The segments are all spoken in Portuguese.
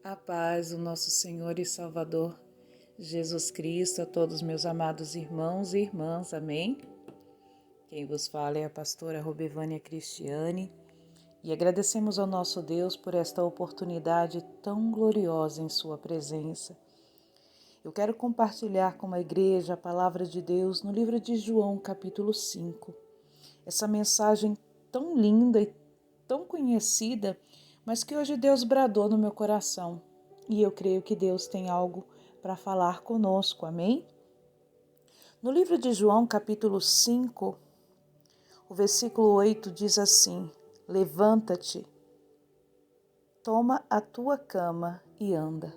A paz do nosso Senhor e Salvador Jesus Cristo, a todos meus amados irmãos e irmãs, amém? Quem vos fala é a pastora Robevânia Cristiane e agradecemos ao nosso Deus por esta oportunidade tão gloriosa em sua presença. Eu quero compartilhar com a igreja a palavra de Deus no livro de João, capítulo 5. Essa mensagem tão linda e tão conhecida, mas que hoje Deus bradou no meu coração. E eu creio que Deus tem algo para falar conosco, amém? No livro de João, capítulo 5, o versículo 8 diz assim: Levanta-te, toma a tua cama e anda.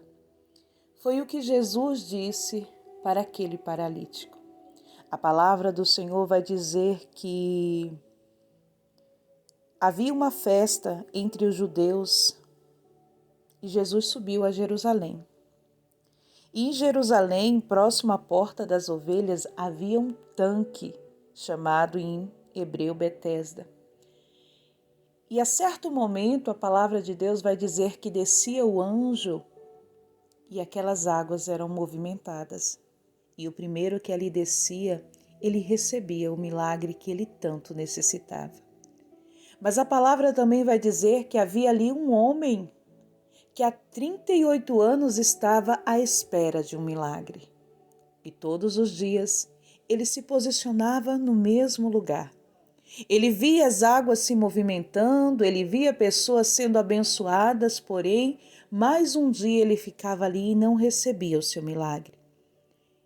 Foi o que Jesus disse para aquele paralítico. A palavra do Senhor vai dizer que havia uma festa entre os judeus e Jesus subiu a Jerusalém. E em Jerusalém, próximo à porta das ovelhas, havia um tanque, chamado em hebreu Betesda. E a certo momento a palavra de Deus vai dizer que descia o anjo e aquelas águas eram movimentadas. E o primeiro que ali descia, ele recebia o milagre que ele tanto necessitava. Mas a palavra também vai dizer que havia ali um homem que há 38 anos estava à espera de um milagre. E todos os dias ele se posicionava no mesmo lugar. Ele via as águas se movimentando, ele via pessoas sendo abençoadas, porém, mais um dia ele ficava ali e não recebia o seu milagre.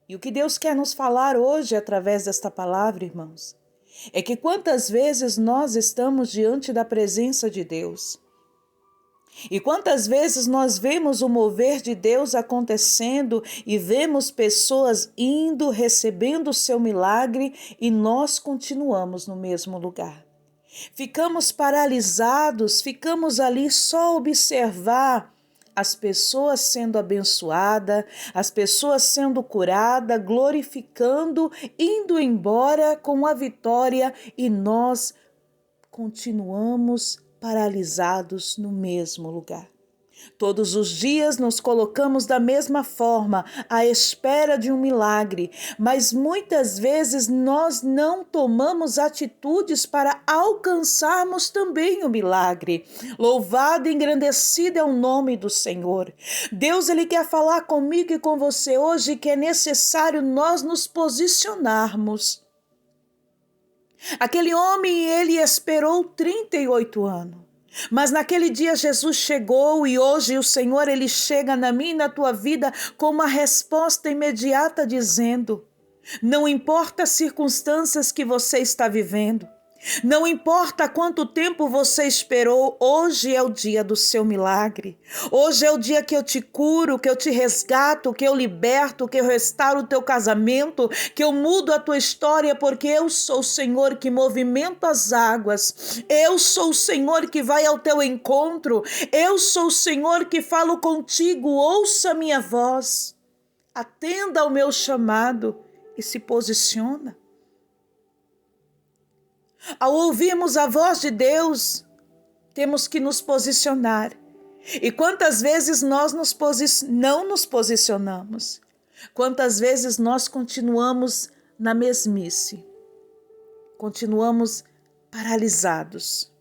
E o que Deus quer nos falar hoje através desta palavra, irmãos, é que quantas vezes nós estamos diante da presença de Deus, e quantas vezes nós vemos o mover de Deus acontecendo e vemos pessoas indo, recebendo o seu milagre e nós continuamos no mesmo lugar. Ficamos paralisados, ficamos ali só a observar as pessoas sendo abençoadas, as pessoas sendo curadas, glorificando, indo embora com a vitória e nós continuamos paralisados no mesmo lugar. Todos os dias nos colocamos da mesma forma, à espera de um milagre, mas muitas vezes nós não tomamos atitudes para alcançarmos também o milagre. Louvado e engrandecido é o nome do Senhor. Deus, Ele quer falar comigo e com você hoje que é necessário nós nos posicionarmos. Aquele homem, ele esperou 38 anos. Mas naquele dia Jesus chegou e hoje o Senhor, Ele chega na minha e na tua vida com uma resposta imediata dizendo: não importa as circunstâncias que você está vivendo, não importa quanto tempo você esperou, hoje é o dia do seu milagre. Hoje é o dia que eu te curo, que eu te resgato, que eu liberto, que eu restauro o teu casamento, que eu mudo a tua história, porque eu sou o Senhor que movimento as águas. Eu sou o Senhor que vai ao teu encontro. Eu sou o Senhor que falo contigo. Ouça a minha voz. Atenda ao meu chamado e se posiciona. Ao ouvirmos a voz de Deus, temos que nos posicionar. E quantas vezes nós não nos posicionamos? Quantas vezes nós continuamos na mesmice? Continuamos paralisados.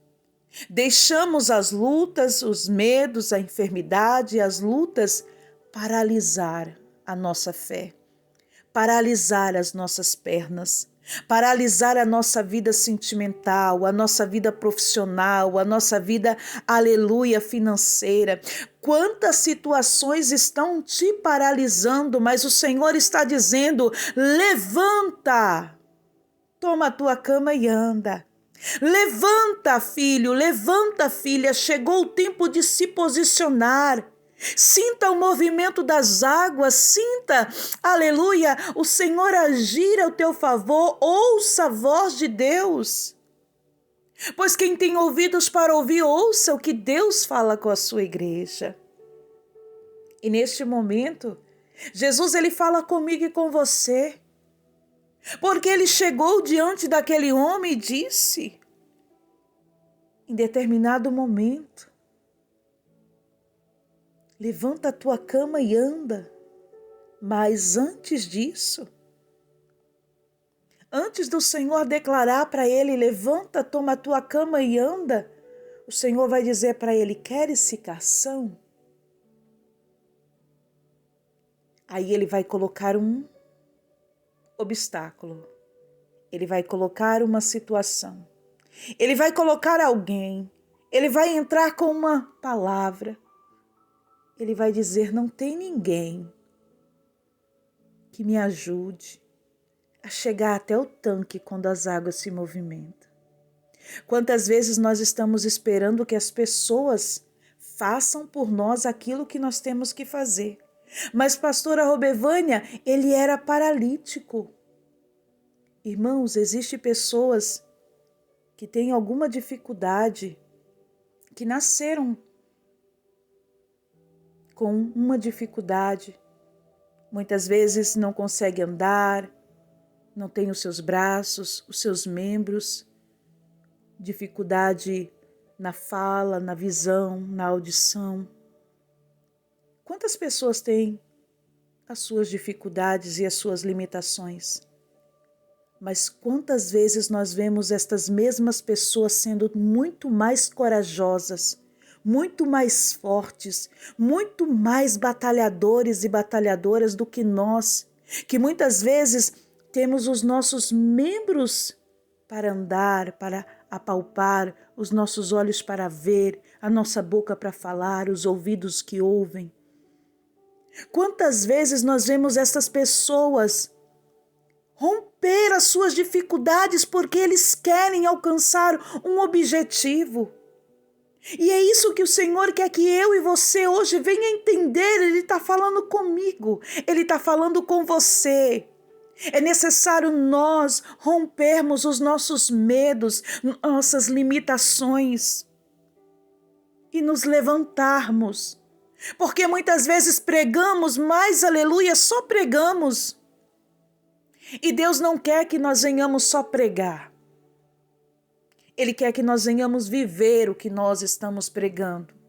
Deixamos as lutas, os medos, a enfermidade, as lutas paralisar a nossa fé, paralisar as nossas pernas, paralisar a nossa vida sentimental, a nossa vida profissional, a nossa vida, aleluia, financeira. Quantas situações estão te paralisando, mas o Senhor está dizendo: levanta, toma a tua cama e anda. Levanta, filho, levanta, filha, chegou o tempo de se posicionar. Sinta o movimento das águas, sinta, aleluia, o Senhor agir ao teu favor, ouça a voz de Deus. Pois quem tem ouvidos para ouvir, ouça o que Deus fala com a sua igreja. E neste momento, Jesus, Ele fala comigo e com você, porque Ele chegou diante daquele homem e disse, em determinado momento, levanta a tua cama e anda. Mas antes disso, antes do Senhor declarar para ele, levanta, toma a tua cama e anda, o Senhor vai dizer para ele, queres ficação? Aí ele vai colocar um obstáculo, ele vai colocar uma situação, ele vai colocar alguém, ele vai entrar com uma palavra, ele vai dizer, não tem ninguém que me ajude a chegar até o tanque quando as águas se movimentam. Quantas vezes nós estamos esperando que as pessoas façam por nós aquilo que nós temos que fazer. Mas pastora Robevânia, ele era paralítico. Irmãos, existem pessoas que têm alguma dificuldade, que nasceram com uma dificuldade. Muitas vezes não consegue andar, não tem os seus braços, os seus membros, dificuldade na fala, na visão, na audição. Quantas pessoas têm as suas dificuldades e as suas limitações? Mas quantas vezes nós vemos estas mesmas pessoas sendo muito mais corajosas, muito mais fortes, muito mais batalhadores e batalhadoras do que nós, que muitas vezes temos os nossos membros para andar, para apalpar, os nossos olhos para ver, a nossa boca para falar, os ouvidos que ouvem. Quantas vezes nós vemos essas pessoas romper as suas dificuldades porque eles querem alcançar um objetivo. E é isso que o Senhor quer que eu e você hoje venha entender. Ele está falando comigo, Ele está falando com você. É necessário nós rompermos os nossos medos, nossas limitações e nos levantarmos. Porque muitas vezes pregamos, mas aleluia, só pregamos. E Deus não quer que nós venhamos só pregar. Ele quer que nós venhamos viver o que nós estamos pregando.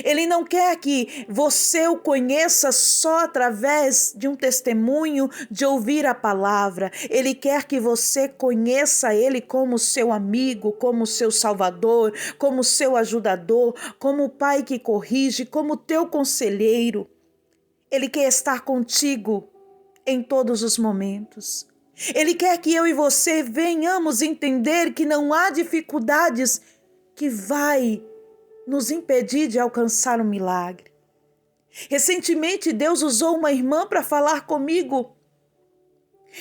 Ele não quer que você o conheça só através de um testemunho, de ouvir a palavra. Ele quer que você conheça Ele como seu amigo, como seu salvador, como seu ajudador, como o pai que corrige, como teu conselheiro. Ele quer estar contigo em todos os momentos. Ele quer que eu e você venhamos entender que não há dificuldades que vai nos impedir de alcançar um milagre. Recentemente Deus usou uma irmã para falar comigo.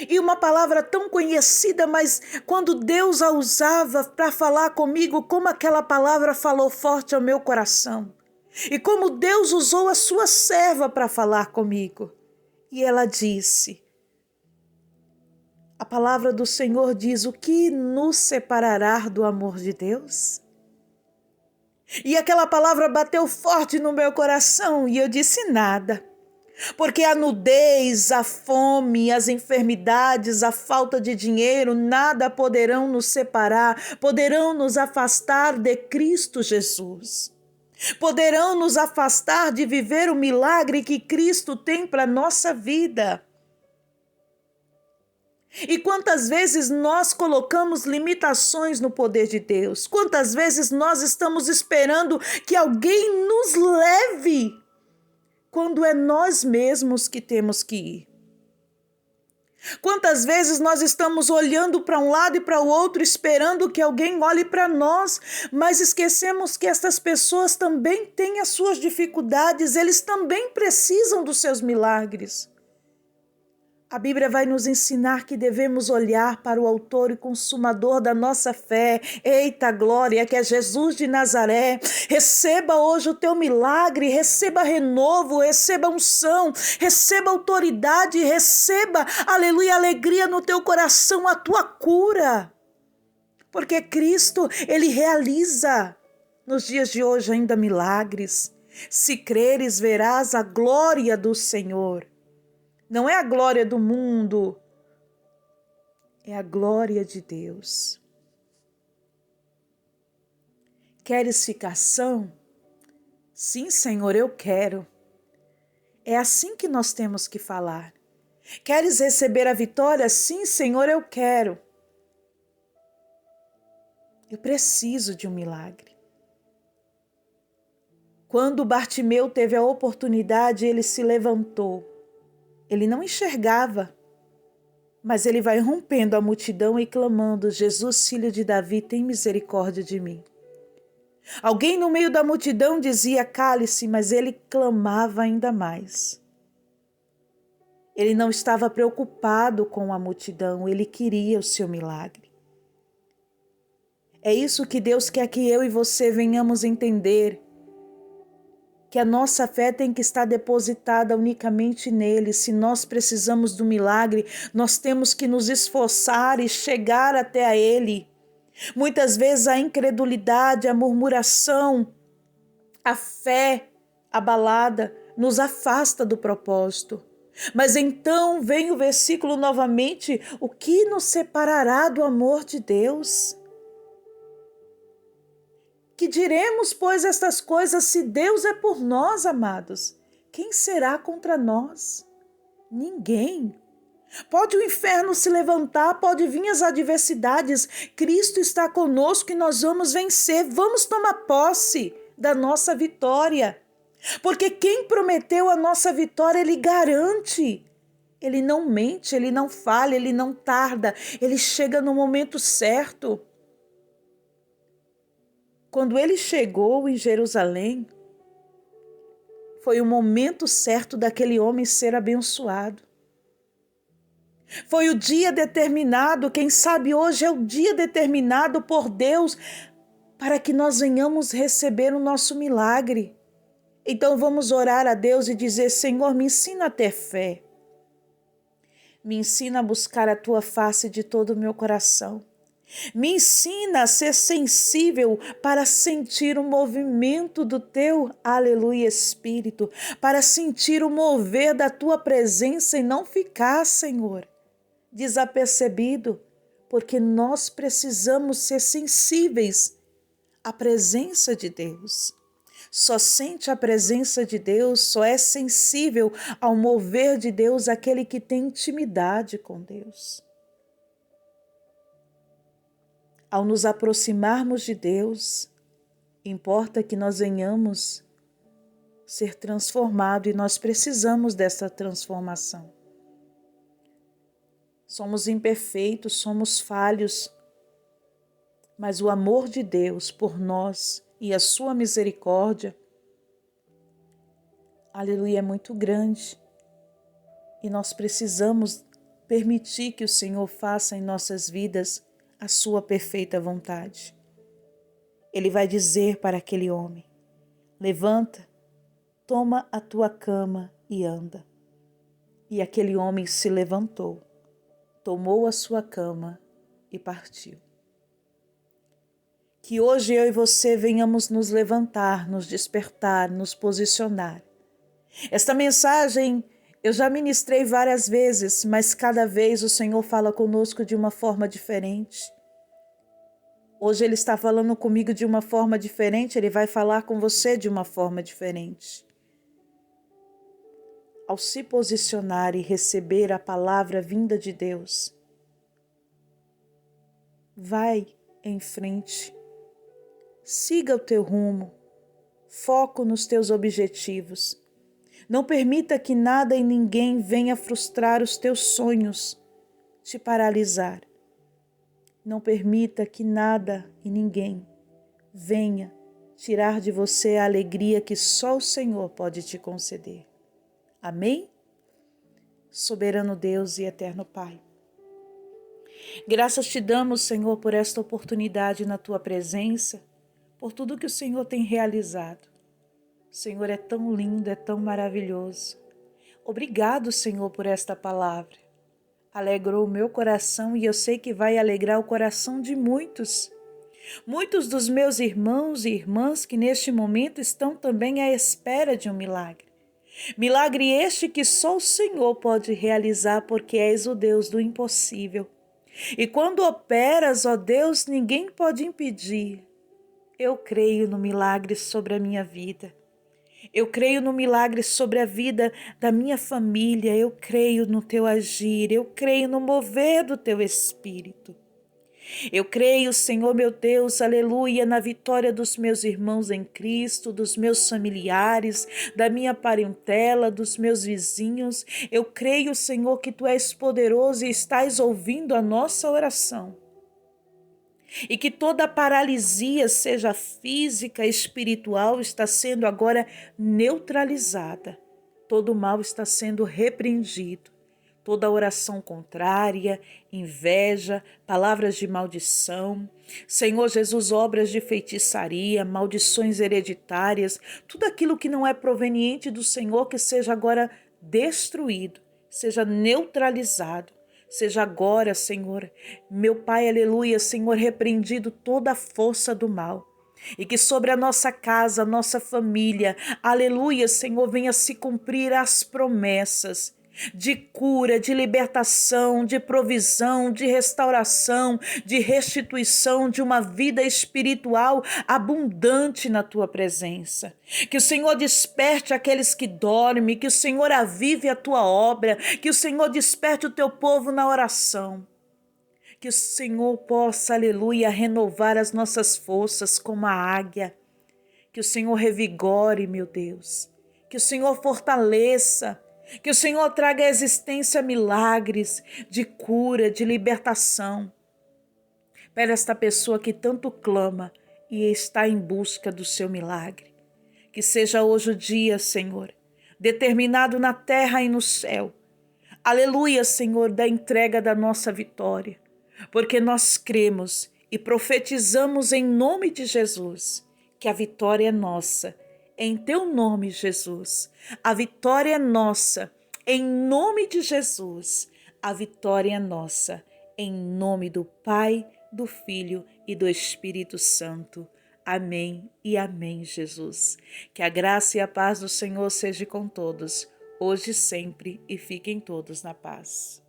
E uma palavra tão conhecida, mas quando Deus a usava para falar comigo, como aquela palavra falou forte ao meu coração. E como Deus usou a sua serva para falar comigo. E ela disse, a palavra do Senhor diz, o que nos separará do amor de Deus? E aquela palavra bateu forte no meu coração e eu disse nada. Porque a nudez, a fome, as enfermidades, a falta de dinheiro, nada poderão nos separar, poderão nos afastar de Cristo Jesus. Poderão nos afastar de viver o milagre que Cristo tem para a nossa vida. E quantas vezes nós colocamos limitações no poder de Deus? Quantas vezes nós estamos esperando que alguém nos leve, quando é nós mesmos que temos que ir? Quantas vezes nós estamos olhando para um lado e para o outro, esperando que alguém olhe para nós, mas esquecemos que essas pessoas também têm as suas dificuldades, eles também precisam dos seus milagres. A Bíblia vai nos ensinar que devemos olhar para o autor e consumador da nossa fé. Eita glória, que é Jesus de Nazaré. Receba hoje o teu milagre, receba renovo, receba unção, receba autoridade, receba, aleluia, alegria no teu coração, a tua cura. Porque Cristo, Ele realiza nos dias de hoje ainda milagres. Se creres, verás a glória do Senhor. Não é a glória do mundo, é a glória de Deus. Queres ficação? Sim, Senhor, eu quero. É assim que nós temos que falar. Queres receber a vitória? Sim, Senhor, eu quero. Eu preciso de um milagre. Quando Bartimeu teve a oportunidade, ele se levantou. Ele não enxergava, mas ele vai rompendo a multidão e clamando: Jesus, filho de Davi, tem misericórdia de mim. Alguém no meio da multidão dizia: cale-se, mas ele clamava ainda mais. Ele não estava preocupado com a multidão, ele queria o seu milagre. É isso que Deus quer que eu e você venhamos entender, que a nossa fé tem que estar depositada unicamente nele. Se nós precisamos do milagre, nós temos que nos esforçar e chegar até a ele. Muitas vezes a incredulidade, a murmuração, a fé abalada nos afasta do propósito. Mas então vem o versículo novamente: o que nos separará do amor de Deus? Que diremos, pois, estas coisas? Se Deus é por nós, amados, quem será contra nós? Ninguém. Pode o inferno se levantar, pode vir as adversidades, Cristo está conosco e nós vamos vencer, vamos tomar posse da nossa vitória. Porque quem prometeu a nossa vitória, ele garante. Ele não mente, ele não falha, ele não tarda, ele chega no momento certo. Quando ele chegou em Jerusalém, foi o momento certo daquele homem ser abençoado. Foi o dia determinado, quem sabe hoje é o dia determinado por Deus para que nós venhamos receber o nosso milagre. Então vamos orar a Deus e dizer: Senhor, me ensina a ter fé. Me ensina a buscar a tua face de todo o meu coração. Me ensina a ser sensível para sentir o movimento do teu, aleluia, Espírito, para sentir o mover da tua presença e não ficar, Senhor, desapercebido, porque nós precisamos ser sensíveis à presença de Deus. Só sente a presença de Deus, só é sensível ao mover de Deus aquele que tem intimidade com Deus. Ao nos aproximarmos de Deus, importa que nós venhamos ser transformados e nós precisamos dessa transformação. Somos imperfeitos, somos falhos, mas o amor de Deus por nós e a sua misericórdia, aleluia, é muito grande. E nós precisamos permitir que o Senhor faça em nossas vidas a sua perfeita vontade. Ele vai dizer para aquele homem: levanta, toma a tua cama e anda. E aquele homem se levantou, tomou a sua cama e partiu. Que hoje eu e você venhamos nos levantar, nos despertar, nos posicionar. Esta mensagem eu já ministrei várias vezes, mas cada vez o Senhor fala conosco de uma forma diferente. Hoje Ele está falando comigo de uma forma diferente, Ele vai falar com você de uma forma diferente. Ao se posicionar e receber a palavra vinda de Deus, vai em frente, siga o teu rumo, foco nos teus objetivos. Não permita que nada e ninguém venha frustrar os teus sonhos, te paralisar. Não permita que nada e ninguém venha tirar de você a alegria que só o Senhor pode te conceder. Amém? Soberano Deus e eterno Pai, graças te damos, Senhor, por esta oportunidade na tua presença, por tudo que o Senhor tem realizado. O Senhor é tão lindo, é tão maravilhoso. Obrigado, Senhor, por esta palavra. Alegrou o meu coração e eu sei que vai alegrar o coração de muitos. Muitos dos meus irmãos e irmãs que neste momento estão também à espera de um milagre. Milagre este que só o Senhor pode realizar, porque és o Deus do impossível. E quando operas, ó Deus, ninguém pode impedir. Eu creio no milagre sobre a minha vida. Eu creio no milagre sobre a vida da minha família, eu creio no teu agir, eu creio no mover do teu Espírito. Eu creio, Senhor meu Deus, aleluia, na vitória dos meus irmãos em Cristo, dos meus familiares, da minha parentela, dos meus vizinhos. Eu creio, Senhor, que tu és poderoso e estás ouvindo a nossa oração. E que toda paralisia, seja física, espiritual, está sendo agora neutralizada. Todo mal está sendo repreendido. Toda oração contrária, inveja, palavras de maldição, Senhor Jesus, obras de feitiçaria, maldições hereditárias, tudo aquilo que não é proveniente do Senhor, que seja agora destruído, seja neutralizado. Seja agora, Senhor, meu Pai, aleluia, Senhor, repreendido toda a força do mal. E que sobre a nossa casa, a nossa família, aleluia, Senhor, venha se cumprir as promessas de cura, de libertação, de provisão, de restauração, de restituição, de uma vida espiritual abundante na tua presença. Que o Senhor desperte aqueles que dormem, que o Senhor avive a tua obra, que o Senhor desperte o teu povo na oração. Que o Senhor possa, aleluia, renovar as nossas forças como a águia. Que o Senhor revigore, meu Deus. Que o Senhor fortaleça. Que o Senhor traga à existência milagres de cura, de libertação. Para esta pessoa que tanto clama e está em busca do seu milagre. Que seja hoje o dia, Senhor, determinado na terra e no céu. Aleluia, Senhor, da entrega da nossa vitória. Porque nós cremos e profetizamos em nome de Jesus que a vitória é nossa. Em teu nome, Jesus. A vitória é nossa. Em nome de Jesus. A vitória é nossa. Em nome do Pai, do Filho e do Espírito Santo. Amém e amém, Jesus. Que a graça e a paz do Senhor seja com todos, hoje e sempre, e fiquem todos na paz.